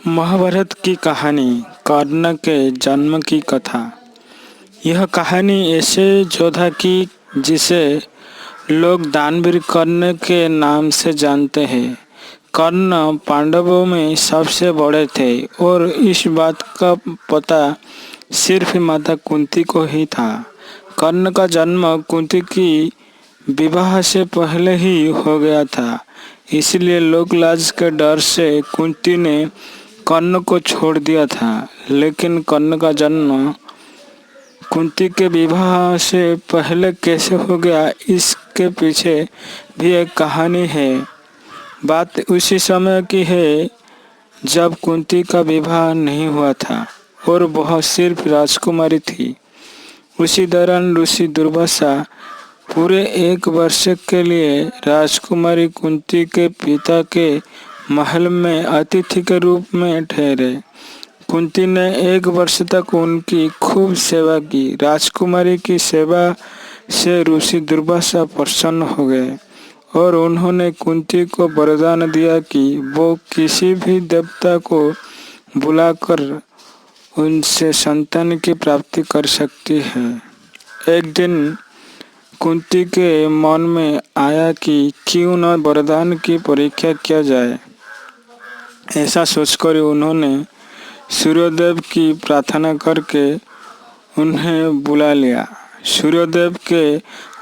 महाभारत की कहानी कर्ण के जन्म की कथा। यह कहानी ऐसे योद्धा की जिसे लोग दानवीर कर्ण के नाम से जानते हैं। कर्ण पांडवों में सबसे बड़े थे और इस बात का पता सिर्फ माता कुंती को ही था। कर्ण का जन्म कुंती की विवाह से पहले ही हो गया था, इसलिए लोक लाज के डर से कुंती ने कर्ण को छोड़ दिया था। लेकिन कर्ण का जन्म कुंती के विवाह से पहले कैसे हो गया, इसके पीछे भी एक कहानी है। बात उसी समय की है जब कुंती का विवाह नहीं हुआ था और वह सिर्फ राजकुमारी थी। उसी दौरान ऋषि दुर्वासा पूरे 1 वर्ष के लिए राजकुमारी कुंती के पिता के महल में अतिथि के रूप में ठहरे। कुंती ने 1 वर्ष तक उनकी खूब सेवा की। राजकुमारी की सेवा से ऋषि दुर्वासा प्रसन्न हो गए और उन्होंने कुंती को वरदान दिया कि वो किसी भी देवता को बुलाकर उनसे संतान की प्राप्ति कर सकती है। एक दिन कुंती के मन में आया कि क्यों न वरदान की परीक्षा किया जाए। ऐसा सोचकर उन्होंने सूर्यदेव की प्रार्थना करके उन्हें बुला लिया। सूर्यदेव के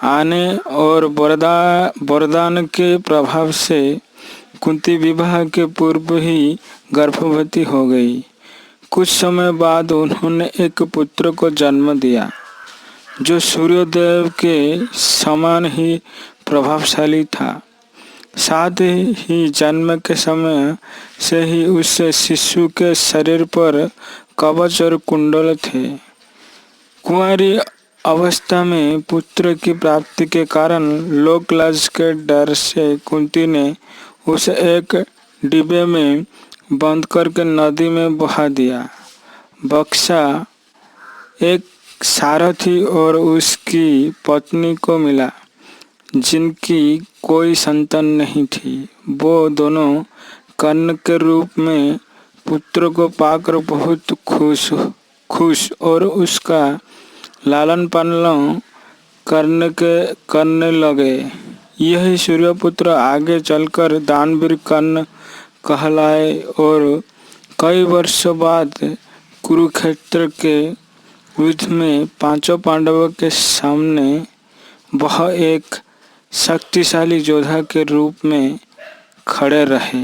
आने और वरदान के प्रभाव से कुंती विवाह के पूर्व ही गर्भवती हो गई। कुछ समय बाद उन्होंने एक पुत्र को जन्म दिया जो सूर्यदेव के समान ही प्रभावशाली था। साथ ही जन्म के समय से ही उस शिशु के शरीर पर कवच और कुंडल थे। कुंवारी अवस्था में पुत्र की प्राप्ति के कारण लोकलाज के डर से कुंती ने उसे एक डिब्बे में बंद करके नदी में बहा दिया। बक्सा एक सारथी और उसकी पत्नी को मिला जिनकी कोई संतान नहीं थी। वो दोनों कर्ण के रूप में पुत्र को पाकर बहुत खुश और उसका लालन पालन करने लगे। यही सूर्यपुत्र आगे चलकर दानवीर कर्ण कहलाए और कई वर्षों बाद कुरुक्षेत्र के युद्ध में 5 पांडवों के सामने वह एक शक्तिशाली योद्धा के रूप में खड़े रहे।